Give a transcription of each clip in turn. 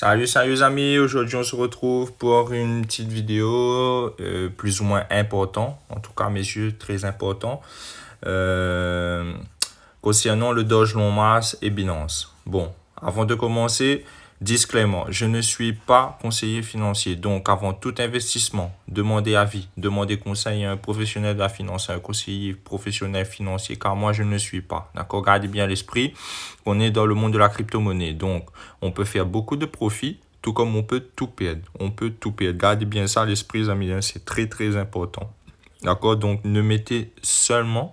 Salut les amis, aujourd'hui on se retrouve pour une petite vidéo plus ou moins important, en tout cas à mes yeux très important, euh, concernant le Doge Long Mars et Binance. Bon, avant de commencer, disclaimer, je ne suis pas conseiller financier, donc avant tout investissement, demandez avis, demandez conseil à un professionnel de la finance, à un conseiller professionnel financier, car moi je ne le suis pas. D'accord, gardez bien à l'esprit qu'on est dans le monde de la crypto-monnaie, donc on peut faire beaucoup de profits, tout comme on peut tout perdre. On peut tout perdre. Gardez bien ça à l'esprit, les amis, hein, c'est très très important. D'accord? Donc, mettez seulement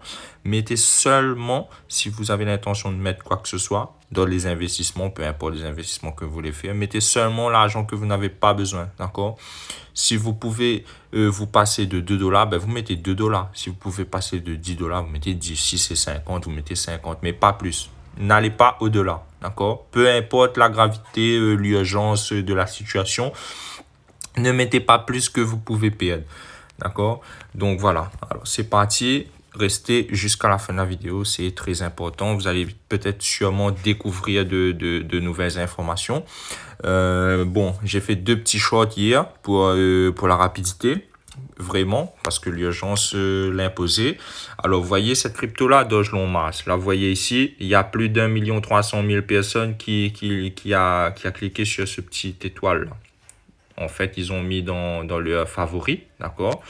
si vous avez l'intention de mettre quoi que ce soit dans les investissements, peu importe les investissements que vous voulez faire, mettez seulement l'argent que vous n'avez pas besoin. D'accord? Si vous pouvez vous passer de 2 dollars, ben vous mettez 2 dollars. Si vous pouvez passer de 10 dollars, vous mettez 10. Si c'est 50, vous mettez 50, mais pas plus. N'allez pas au-delà. D'accord? Peu importe la gravité, l'urgence de la situation, ne mettez pas plus que vous pouvez perdre. D'accord? Donc voilà. Alors c'est parti. Restez jusqu'à la fin de la vidéo, c'est très important. Vous allez peut-être sûrement découvrir de nouvelles informations. Bon, j'ai fait 2 petits shorts hier pour la rapidité. Vraiment, parce que l'urgence l'imposait. Alors, vous voyez cette crypto-là, Doge Long Mars. Là, vous voyez ici, il y a plus d'1 300 000 personnes qui a cliqué sur ce petit étoile-là. En fait, ils ont mis dans leur favori, d'accord?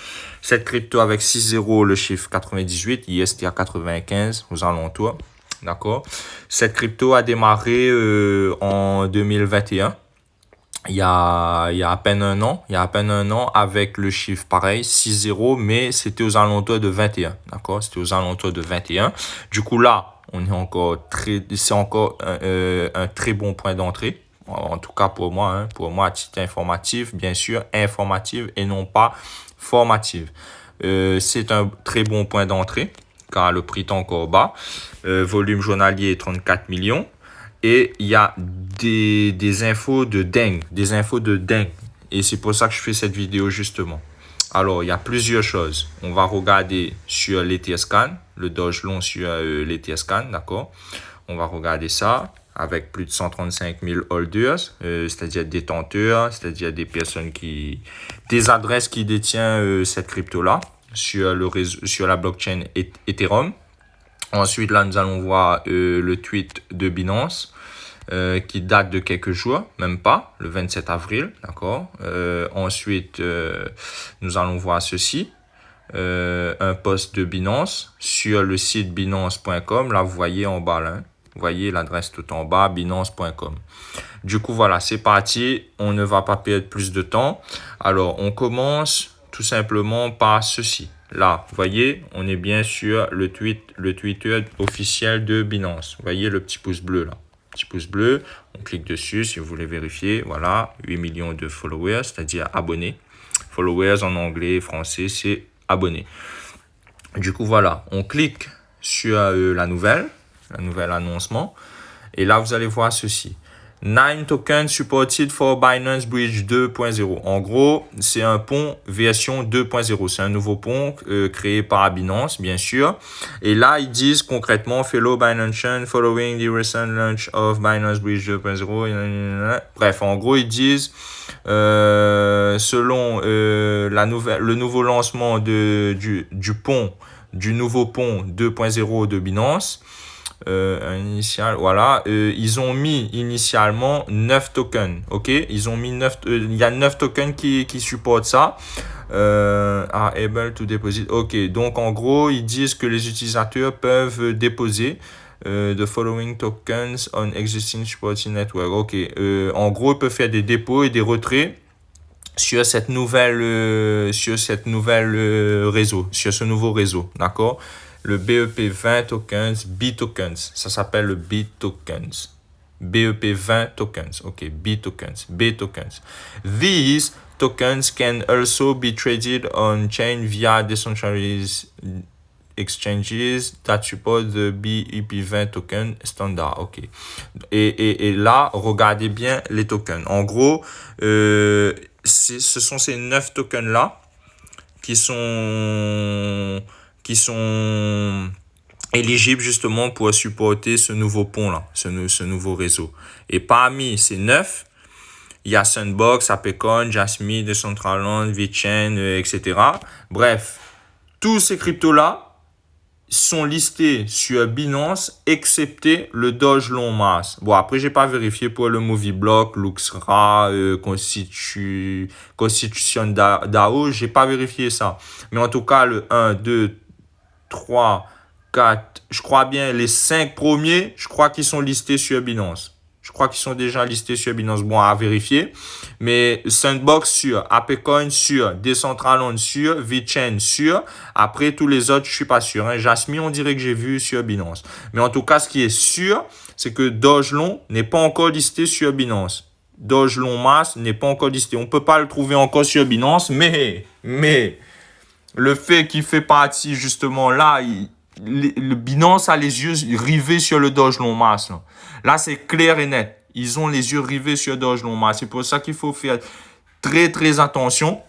Cette crypto avec 6 zéros, le chiffre 98, IST à 95 aux alentours, d'accord? Cette crypto a démarré en 2021. Il y a à peine un an, avec le chiffre pareil, 6-0, mais c'était aux alentours de 21, d'accord? C'était aux alentours de 21. Du coup, là, c'est encore un très bon point d'entrée. En tout cas pour moi, à titre informatif, bien sûr, informative et non pas formative. C'est un très bon point d'entrée, car le prix est encore bas. Volume journalier 34 millions. Et il y a des infos de dingue, Et c'est pour ça que je fais cette vidéo justement. Alors, il y a plusieurs choses. On va regarder sur l'ETH-Scan, le Doge Long sur l'ETH-Scan, d'accord? On va regarder ça avec plus de 135 000 holders, c'est-à-dire détenteurs, c'est-à-dire des adresses qui détiennent cette crypto-là sur le réseau, sur la blockchain Ethereum. Ensuite, là, nous allons voir le tweet de Binance qui date de quelques jours, même pas, le 27 avril, d'accord. Ensuite, nous allons voir ceci, un post de Binance sur le site binance.com. Là, vous voyez en bas, là, vous voyez l'adresse tout en bas, binance.com. Du coup, voilà, c'est parti. On ne va pas perdre plus de temps. Alors, on commence tout simplement par ceci. Là, vous voyez, on est bien sur le Twitter officiel de Binance. Vous voyez le petit pouce bleu là. Petit pouce bleu, on clique dessus si vous voulez vérifier. Voilà, 8 millions de followers, c'est-à-dire abonnés. Followers en anglais, français, c'est abonnés. Du coup, voilà, on clique sur la nouvelle annoncement. Et là, vous allez voir ceci. 9 tokens supported for Binance Bridge 2.0. En gros, c'est un pont version 2.0. C'est un nouveau pont créé par Binance, bien sûr. Et là, ils disent concrètement, fellow Binance, following the recent launch of Binance Bridge 2.0. Bref, en gros, ils disent, selon le nouveau lancement du nouveau pont 2.0 de Binance, ils ont mis initialement 9 tokens, ok, ils ont mis 9, il y a 9 tokens qui supportent ça, are able to deposit, ok, donc en gros, ils disent que les utilisateurs peuvent déposer the following tokens on existing supported network, ok, en gros, ils peuvent faire des dépôts et des retraits sur cette nouvelle réseau, sur ce nouveau réseau, d'accord? Le BEP20 tokens, B-tokens, ça s'appelle le B-tokens. BEP20 tokens, ok, B-tokens. These tokens can also be traded on-chain via decentralized exchanges that support the BEP20 token standard, ok. Et là, regardez bien les tokens. En gros, ce sont ces 9 tokens-là qui sont éligibles justement pour supporter ce nouveau pont-là, ce nouveau réseau. Et parmi ces 9, Il y a Sandbox, Apecoin, Jasmine, Decentraland, VeChain, etc. Bref, tous ces cryptos-là sont listés sur Binance, excepté le Doge Long Mass. Bon, après, j'ai pas vérifié pour le Moviblock, Luxra, Constitution DAO, j'ai pas vérifié ça. Mais en tout cas, le 1, 2, 3, 4, je crois bien, les 5 premiers, je crois qu'ils sont listés sur Binance. Je crois qu'ils sont déjà listés sur Binance. Bon, à vérifier. Mais Sandbox sûr, Apecoin sûr, Decentraland sûr, VeChain sûr. Après, tous les autres, je suis pas sûr. Hein. Jasmine, on dirait que j'ai vu sur Binance. Mais en tout cas, ce qui est sûr, c'est que Doge Long n'est pas encore listé sur Binance. Doge Long Mass n'est pas encore listé. On peut pas le trouver encore sur Binance, mais le fait qu'il fait partie justement là, le Binance a les yeux rivés sur le Doge Long Mass. Là, c'est clair et net. Ils ont les yeux rivés sur Doge Long Mass. C'est pour ça qu'il faut faire très, très attention.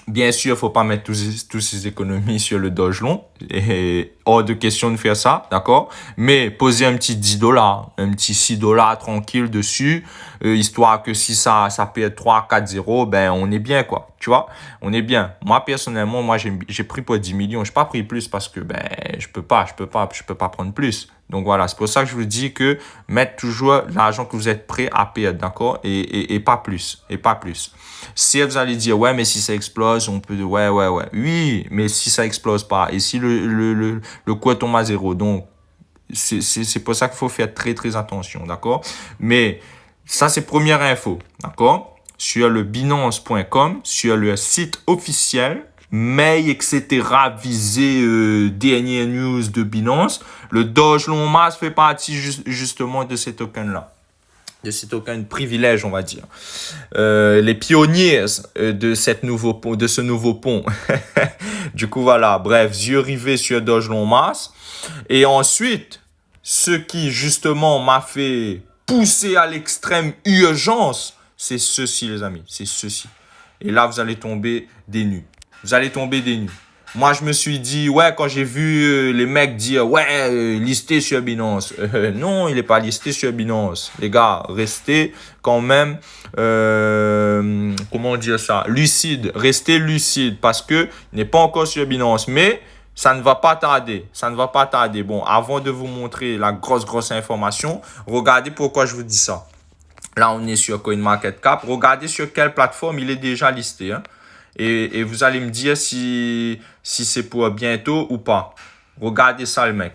Bien sûr, il ne faut pas mettre tous ces économies sur le Doge Long. Et hors de question de faire ça, d'accord? Mais poser un petit $10, un petit $6 tranquille dessus, histoire que si ça perd 3, 4, 0, ben on est bien, quoi. Tu vois? On est bien. Moi, personnellement, j'ai pris pour 10 millions. Je n'ai pas pris plus parce que ben je peux pas prendre plus. Donc voilà, c'est pour ça que je vous dis que mettre toujours l'argent que vous êtes prêt à perdre, d'accord? Et pas plus. Et pas plus. Si vous allez dire, ouais, mais si ça explose, on peut... Ouais. Oui, mais si ça explose pas, et si le cours tombe à 0, donc c'est pour ça qu'il faut faire très, très attention, d'accord? Mais ça, c'est première info, d'accord? Sur le Binance.com, sur le site officiel, mail, etc., visé dernière news de Binance, le Doge Long Mass fait partie justement de ces tokens-là. De ces tokens privilèges, on va dire. Les pionniers de ce nouveau pont. Du coup, voilà. Bref, yeux rivés sur Doge Long Mass. Et ensuite, ce qui justement m'a fait pousser à l'extrême urgence, c'est ceci, les amis. C'est ceci. Et là, vous allez tomber des nues. Moi, je me suis dit, ouais, quand j'ai vu les mecs dire, ouais, listé sur Binance. Non, il n'est pas listé sur Binance. Les gars, restez quand même, comment dire ça, lucide. Restez lucide parce que il n'est pas encore sur Binance. Mais ça ne va pas tarder. Bon, avant de vous montrer la grosse information, regardez pourquoi je vous dis ça. Là, on est sur CoinMarketCap. Regardez sur quelle plateforme il est déjà listé. Hein. Et vous allez me dire si c'est pour bientôt ou pas. Regardez ça, le mec.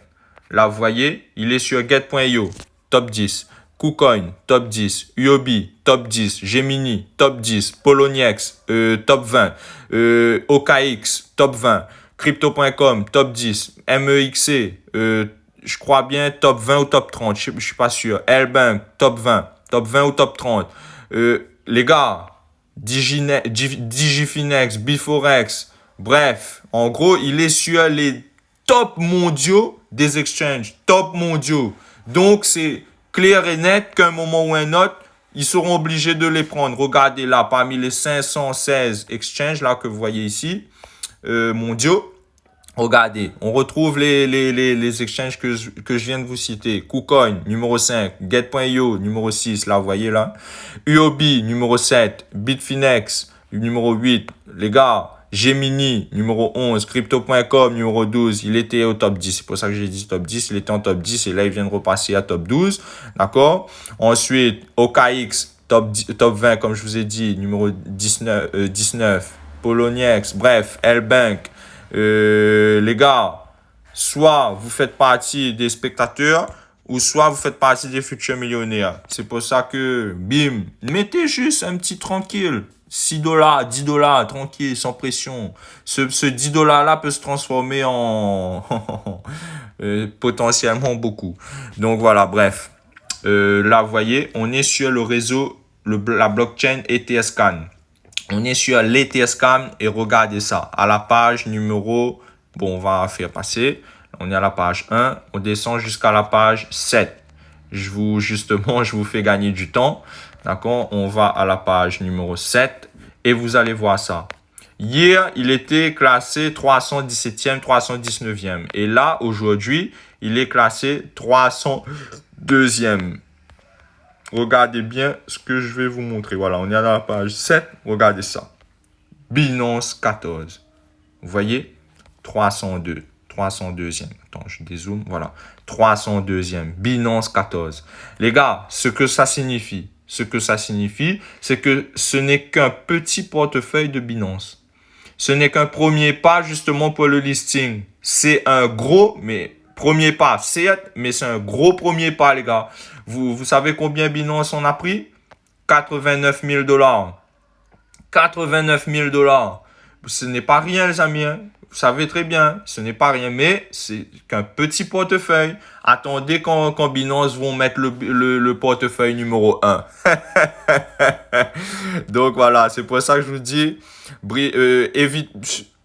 Là, vous voyez, il est sur Get.io, top 10. KuCoin, top 10. UOB, top 10. Gemini, top 10. Poloniex, top 20. OKX, top 20. Crypto.com, top 10. MEXC, je crois bien top 20 ou top 30. Je ne suis pas sûr. L-Bank, top 20. Top 20 ou top 30. Les gars, Digifinex, Biforex, bref, en gros, il est sur les top mondiaux des exchanges, top mondiaux. Donc, c'est clair et net qu'à un moment ou un autre, ils seront obligés de les prendre. Regardez là, parmi les 516 exchanges là que vous voyez ici, mondiaux, regardez, on retrouve les exchanges que je viens de vous citer. KuCoin, numéro 5. Get.io, numéro 6. Là, vous voyez là. UOB, numéro 7. Bitfinex, numéro 8. Les gars, Gemini, numéro 11. Crypto.com, numéro 12. Il était au top 10. C'est pour ça que j'ai dit top 10. Il était en top 10 et là, il vient de repasser à top 12. D'accord? Ensuite, OKX, top 20, comme je vous ai dit, numéro 19. Poloniex, bref, L-Bank. Les gars, soit vous faites partie des spectateurs ou soit vous faites partie des futurs millionnaires. C'est pour ça que, bim, mettez juste un petit tranquille. 6 $, 10 $, tranquille, sans pression. Ce 10 $ là peut se transformer en potentiellement beaucoup. Donc voilà, bref. Là, vous voyez, on est sur le réseau, la blockchain ETSCAN. On est sur l'ETSCAN et regardez ça. À la page numéro, bon, on va faire passer. On est à la page 1. On descend jusqu'à la page 7. Je vous fais gagner du temps. D'accord? On va à la page numéro 7 et vous allez voir ça. Hier, il était classé 317e, 319e. Et là, aujourd'hui, il est classé 302e. regardez bien ce que je vais vous montrer. Voilà, on est à la page 7. Regardez ça. Binance 14. Vous voyez? 302. 302e. Attends, je dézoome. Voilà. 302e. Binance 14. Les gars, ce que ça signifie, c'est que ce n'est qu'un petit portefeuille de Binance. Ce n'est qu'un premier pas justement pour le listing. C'est un gros, mais premier pas, certes, mais c'est un gros premier pas, les gars. Vous savez combien Binance en a pris? 89 000 $. 89 000 $. Ce n'est pas rien, les amis. Hein. Vous savez très bien, ce n'est pas rien, mais c'est qu'un petit portefeuille. Attendez quand Binance vont mettre le portefeuille numéro 1. Donc voilà, c'est pour ça que je vous dis,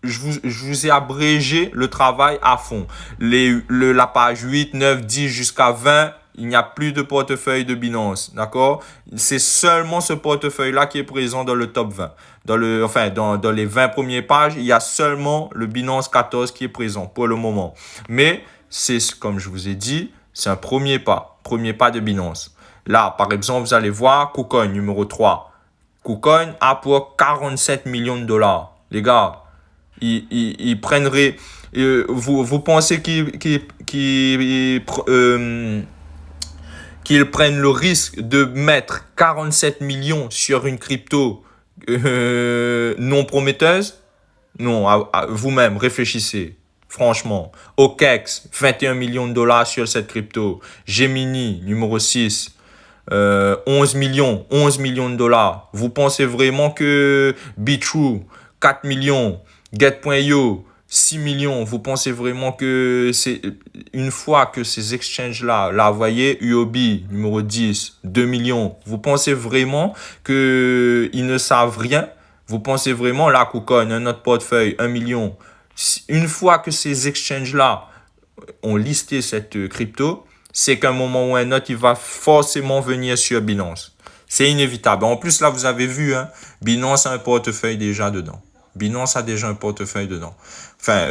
je vous ai abrégé le travail à fond. La page 8, 9, 10 jusqu'à 20, il n'y a plus de portefeuille de Binance, d'accord? C'est seulement ce portefeuille-là qui est présent dans le top 20. Dans les 20 premières pages, il y a seulement le Binance 14 qui est présent pour le moment. Mais c'est, comme je vous ai dit, c'est un premier pas de Binance. Là, par exemple, vous allez voir KuCoin numéro 3. KuCoin a pour 47 millions de $. Les gars, ils prendraient... vous pensez qu'ils prennent le risque de mettre 47 millions sur une crypto non prometteuse? Non, vous-même, réfléchissez. Franchement, OKEx, 21 millions de $ sur cette crypto. Gemini, numéro 6, 11 millions de $. Vous pensez vraiment que Bitrue, 4 millions, Get.io, 6 millions, vous pensez vraiment que c'est une fois que ces exchanges-là, là, vous voyez, UOB, numéro 10, 2 millions, vous pensez vraiment qu'ils ne savent rien? Vous pensez vraiment, là, KuCoin, un autre portefeuille, 1 million, une fois que ces exchanges-là ont listé cette crypto, c'est qu'à un moment ou un autre, il va forcément venir sur Binance. C'est inévitable. En plus, là, vous avez vu, hein, Binance a un portefeuille déjà dedans. Binance a déjà un portefeuille dedans. Enfin,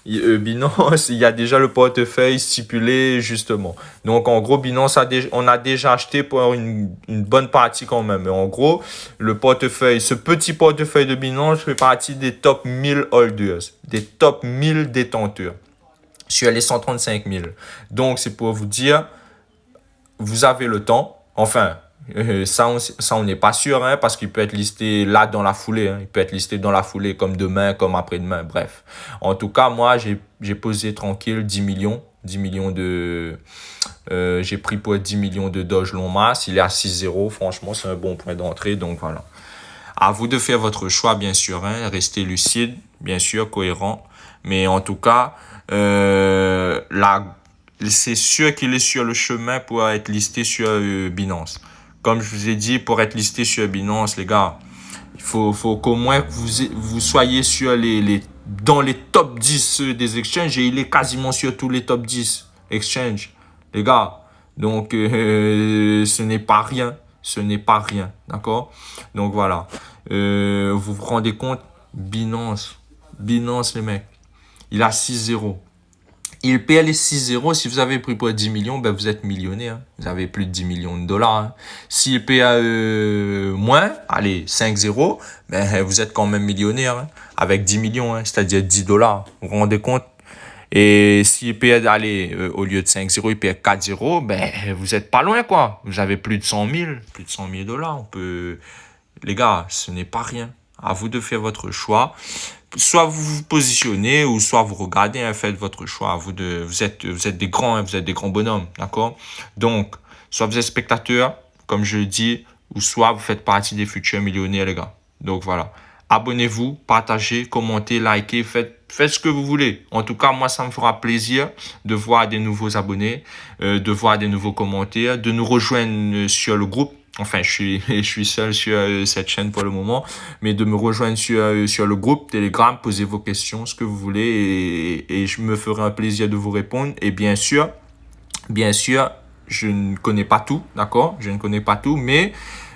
Binance, il y a déjà le portefeuille stipulé, justement. Donc, en gros, Binance, on a déjà acheté pour une bonne partie quand même. Mais en gros, ce petit portefeuille de Binance fait partie des top 1000 holders, des top 1000 détenteurs sur les 135 000. Donc, c'est pour vous dire, vous avez le temps. Enfin, ça, on n'est pas sûr, hein, parce qu'il peut être listé là dans la foulée. Hein. Il peut être listé dans la foulée comme demain, comme après-demain, bref. En tout cas, moi, j'ai posé tranquille 10 millions. 10 millions de... j'ai pris pour 10 millions de Doge Long Mass. Il est à 6,0. Franchement, c'est un bon point d'entrée. Donc, voilà. À vous de faire votre choix, bien sûr. Hein. Restez lucide, bien sûr, cohérent. Mais en tout cas, c'est sûr qu'il est sur le chemin pour être listé sur Binance. Comme je vous ai dit, pour être listé sur Binance, les gars, il faut qu'au moins vous soyez sur dans les top 10 des exchanges. Et il est quasiment sur tous les top 10 exchanges, les gars. Donc, ce n'est pas rien. Ce n'est pas rien, d'accord? Donc, voilà. Vous vous rendez compte? Binance, les mecs. Il a 6,0. Il paie les 6,0. Si vous avez pris pour 10 millions, ben vous êtes millionnaire. Vous avez plus de 10 millions de $. Hein. S'il paie moins, allez, 5,0, ben vous êtes quand même millionnaire. Hein, avec 10 millions, hein, c'est-à-dire 10 $. Vous vous rendez compte? Et s'il paie, allez, au lieu de 5,0, il paie 4,0, ben vous êtes pas loin, quoi. Vous avez plus de 100 000 $. Les gars, ce n'est pas rien. À vous de faire votre choix. Soit vous vous positionnez ou soit vous regardez, hein, faites votre choix. Vous êtes des grands, hein, vous êtes des grands bonhommes, d'accord? Donc, soit vous êtes spectateur, comme je le dis, ou soit vous faites partie des futurs millionnaires, les gars. Donc voilà. Abonnez-vous, partagez, commentez, likez, faites ce que vous voulez. En tout cas, moi, ça me fera plaisir de voir des nouveaux abonnés, de voir des nouveaux commentaires, de nous rejoindre sur le groupe. Enfin, je suis seul sur cette chaîne pour le moment, mais de me rejoindre sur le groupe Telegram, posez vos questions, ce que vous voulez, et je me ferai un plaisir de vous répondre. Et bien sûr, je ne connais pas tout, d'accord? Je ne connais pas tout, mais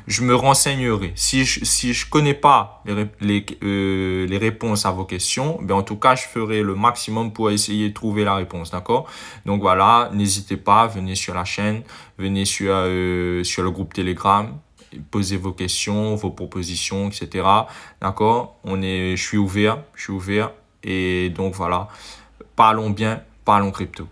je me renseignerai. Si je connais pas les réponses à vos questions, ben en tout cas, je ferai le maximum pour essayer de trouver la réponse, d'accord? Donc voilà, n'hésitez pas, venez sur la chaîne, venez sur le groupe Telegram, posez vos questions, vos propositions, etc. D'accord? Je suis ouvert, et donc voilà, parlons bien, parlons crypto.